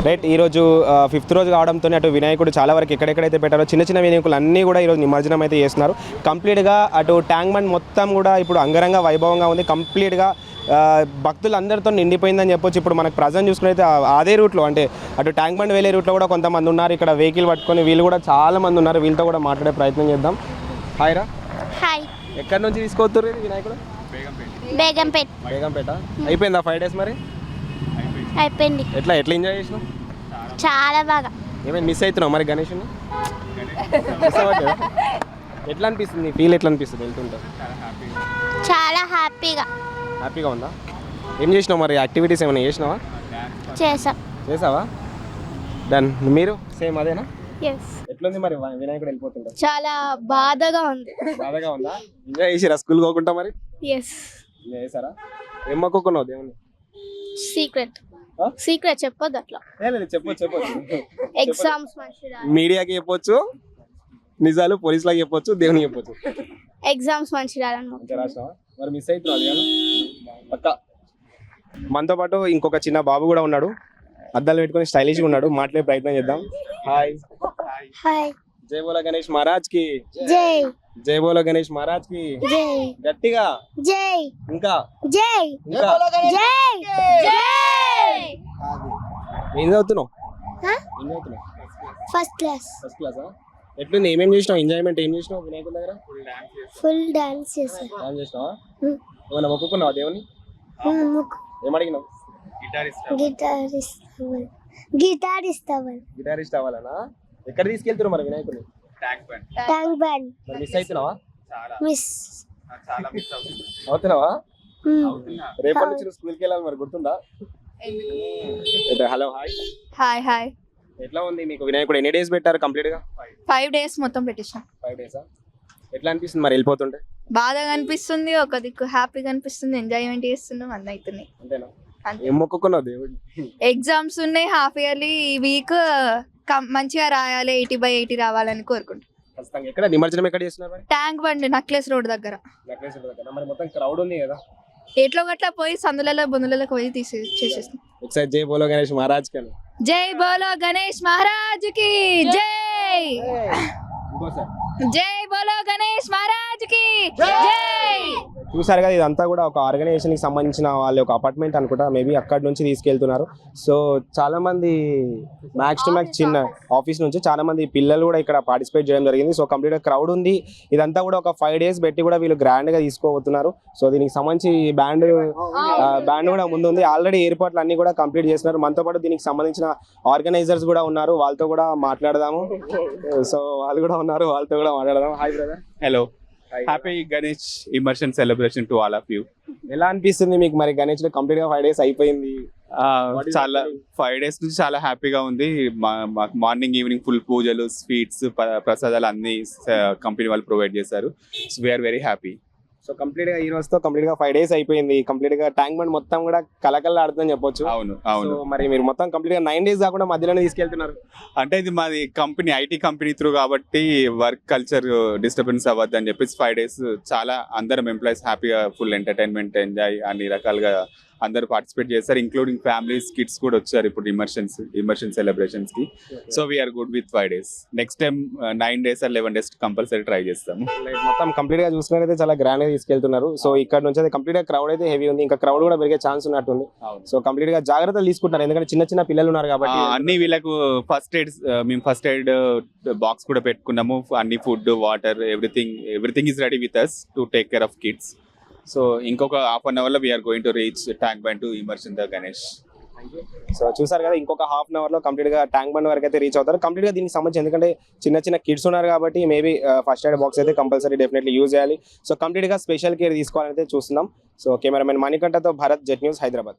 Right ఈరోజు 5th రోజు కావడంతో అటు వినాయకుడు చాలా వరకు ఎక్కడెక్కడైతే పెట్టారో చిన్న చిన్న వినాయకులు అన్నీ కూడా ఈరోజు నిమజ్జనం అయితే చేస్తున్నారు. కంప్లీట్గా అటు ట్యాంక్ బండ్ మొత్తం కూడా ఇప్పుడు అంగరంగ వైభవంగా ఉంది. కంప్లీట్గా భక్తులందరితో నిండిపోయిందని చెప్పొచ్చు. ఇప్పుడు మనకు ప్రజెంట్ చూసుకున్నైతే అదే రూట్లో అంటే అటు ట్యాంక్ బండ్ వెళ్ళే రూట్లో కూడా కొంతమంది ఉన్నారు. ఇక్కడ వెహికల్ పట్టుకొని వీళ్ళు కూడా చాలా మంది ఉన్నారు. వీళ్ళతో కూడా మాట్లాడే ప్రయత్నం చేద్దాం. హాయ్ రా. హాయ్. ఎక్కడి నుంచి తీసుకొస్తారు వినాయకుడు? బేగంపేట. అయిపోయిందా 5 days మరి? అయిపోయింది. ఎట్లా ఎంజాయ్ చేసినావు? చాలా బాగా. ఏమైనా మిస్ అవుతున్నావు మరి గణేష్ని? ఎట్లా అనిపిస్తుంది? ఫీల్ ఎట్లా అనిపిస్తుంది వెళ్తుంటే? చాలా హ్యాపీగా ఉందా? ఏం చేసినావు మరి? యాక్టివిటీస్ ఏమైనా చేసినావా? చేసావా? డన్. మీరు సేమ్ అదేనా? ఎట్లుంది మరి వినాయకుడు వెళ్ళిపోతుంటా? చాలా బాధగా ఉంది. బాధగా ఉందా? ఎంజాయ్ చేసిరా స్కూల్ పోకుండా మరి? ఎంజాయ్ చేసారా? ఏం మొక్కుకున్నావు దేవుని? సీక్రెట్ చెప్పొద్దు అట్లా. చెప్పొచ్చు. ఎగ్జామ్స్ మీడియాకి చెప్పొచ్చు, నిజాలు పోలీసులకు చెప్పొచ్చు, దేవునికి చెప్పొచ్చు. ఎగ్జామ్స్ మంచి రాసినావా? మరి మిస్ అవుతున్నావు పక్క. మనతో పాటు ఇంకొక చిన్న బాబు కూడా ఉన్నాడు. అద్దాలు పెట్టుకొని స్టైలిష్గా ఉన్నాడు. మాట్లాడే ప్రయత్నం చేద్దాం. హాయ్. జై బోలో గణేష్ మహారాజ్ కి జై. జై బోలో గణేష్ మహారాజ్ కి జై. గట్టిగా జై. ఇంకా జై. ఇంకా జై. జై. ఏం చదువుతున్నావు? First class. ఎట్లుంది? ఏమేం చేసినావు? ఎంజాయ్మెంట్ ఏం చేసినావు వినాయకుడి దగ్గర? ఫుల్ డాన్స్ చేసావా? ఏమన్నా మొక్కుకున్నావా దేవుని? ఏమడిగినావు? గిటారిస్ట్ అవ్వాలనా? ఎక్కడ తీసుకెళ్తారు మరి వినాయకుడిని? Tank bund. మరి మిస్ అవుతున్నావా? అవుతున్నావా? రేపటి నుంచి స్కూల్కి వెళ్ళాలి మరి, గుర్తుందా? హలో. హాయ్. ఎట్లా ఉంది మీకు వినాయకుడు? ఎన్ని డేస్ పెట్టారు కంప్లీట్ గా? 5 days మొత్తం పెట్టేసాం. 5 days. ఎట్లా అనిపిస్తుంది మరి వెళ్ళిపోతుంటే? బాధగా అనిపిస్తుంది, ఒక దిక్కు హ్యాపీగా అనిపిస్తుంది. ఎంజాయ్మెంట్ చేస్తున్నాం, అన్నీ అవుతున్నాయి. అంతేనా? ఏం మొక్కుకున్నావు దేవుడు? ఎగ్జామ్స్ ఉన్నాయి, హాఫ్ ఇయర్లీ. ఈ వీక్ మంచిగా రాయాలి, 80/80 రావాలని కోరుకుంటాం. ఎక్కడ నిమజ్జనం ఎక్కడ చేస్తున్నారు? ట్యాంక్ బండ్ నక్లెస్ రోడ్ దగ్గర. మరి మొత్తం క్రౌడ్ ఉంది కదా? ఎట్లో గట్లా పోయి సందులలో బొందులలో పోయి చేసేస్తాం. ఒకసారి జై బోలో గణేష్ మహారాజ్ కి. జై బోలో గణేష్ మహారాజ్ కి జై. జై బోలో గణేష్ మహారాజ్ కి జై. చూసారు కదా, ఇదంతా కూడా ఒక ఆర్గనైజేషన్ కి సంబంధించిన వాళ్ళ ఒక అపార్ట్మెంట్ అనుకుంటా. మేబీ అక్కడ నుంచి తీసుకెళ్తున్నారు. సో చాలా మంది మ్యాక్స్ టు మ్యాక్స్ చిన్న ఆఫీస్ నుంచి చాలా మంది పిల్లలు కూడా ఇక్కడ పార్టిసిపేట్ చేయడం జరిగింది. సో కంప్లీట్ గా క్రౌడ్ ఉంది. ఇదంతా కూడా ఒక 5 days పెట్టి కూడా వీళ్ళు గ్రాండ్ గా తీసుకోబోతున్నారు. సో దీనికి సంబంధించి బ్యాండ్ కూడా ముందు ఉంది. ఆల్రెడీ ఏర్పాట్లు అన్ని కూడా కంప్లీట్ చేస్తున్నారు. మనతో పాటు దీనికి సంబంధించిన ఆర్గనైజర్స్ కూడా ఉన్నారు. వాళ్ళతో కూడా మాట్లాడదాము. సో వాళ్ళు కూడా ఉన్నారు, వాళ్ళతో కూడా మాట్లాడదాం. Hi brother. Hello. Happy Ganesh immersion celebration to all of you. ఎలా అనిపిస్తుంది మీకు మరి? గణేష్ లో కంప్లీట్ గా 5 days అయిపోయింది. చాలా 5 days నుంచి చాలా హ్యాపీగా ఉంది. మార్నింగ్ ఈవినింగ్ ఫుల్ పూజలు, స్వీట్స్, ప్రసాదాలు అన్ని కంపెనీ వాళ్ళు ప్రొవైడ్ చేశారు. So we're very happy. So complete గా ఈ రోజుతో కంప్లీట్ గా 5 days అయిపోయింది. కంప్లీట్ గా ట్యాంక్ బండ్ మొత్తం కూడా కలకల్లా ఆడుతుందని చెప్పొచ్చు. అవును. మరి మీరు మొత్తం కంప్లీట్ గా 9 days కాకుండా మధ్యలోనే తీసుకెళ్తున్నారు అంటే ఇది మాది కంపెనీ, ఐటీ కంపెనీ త్రూ కాబట్టి వర్క్ కల్చర్ డిస్టర్బెన్స్ అవ్వద్దు అని చెప్పేసి 5 days చాలా అందరం ఎంప్లాయీస్ హ్యాపీగా ఫుల్ ఎంటర్టైన్మెంట్, ఎంజాయ్ అన్ని రకాలుగా అందరూ పార్టిసిపేట్ చేస్తారు. ఇంక్లూడింగ్ ఫ్యామిలీస్, కిడ్స్ కూడా వచ్చారు ఇప్పుడు ఇమర్షన్ సెలబ్రేషన్స్ కి. So we're good with 5 days. Next time 9 days or 11 days compulsory try చేస్తాము. మొత్తం కంప్లీట్ గా చూసుకున్నట్లయితే చాలా గ్రాండ్ గా తీసుకెళ్తున్నారు. సో ఇక్కడ నుంచి అయితే కంప్లీట్ గా క్రౌడ్ అయితే హెవీ ఉంది. ఇంకా క్రౌడ్ కూడా పెరిగే ఛాన్స్ ఉన్నట్టుంది. సో కంప్లీట్ గా జాగ్రత్తలు తీసుకుంటున్నారు, ఎందుకంటే చిన్న పిల్లలు ఉన్నారు కాబట్టి. అన్ని వీళ్ళకు మేము ఫస్ట్ ఎయిడ్ బాక్స్ కూడా పెట్టుకున్నాము. అన్ని food, water, everything is ready with us to take care of kids. So ఇంకొక హాఫ్ అన్ అవర్ లో we're going to reach Tank Bund to immersion the Ganesh. సో చూసారు కదా, ఇంకొక హాఫ్ అన్ అవర్ లో కంప్లీట్ గా ట్యాంక్ బండ్ వరకు అయితే రీచ్ అవుతారు. కంప్లీట్ గా దీనికి సంబంధించి ఎందుకంటే చిన్న కిడ్స్ ఉన్నారు కాబట్టి మేబీ ఫస్ట్ ఎయిడ్ బాక్స్ అయితే కంపల్సరీ డెఫినెట్లీ యూజ్ చేయాలి. సో కంప్లీట్ గా స్పెషల్ కేర్ తీసుకోవాలని అయితే చూస్తున్నాం. సో కెమెరామెన్ మణికంఠతో భరత్, జెట్ న్యూస్, హైదరాబాద్.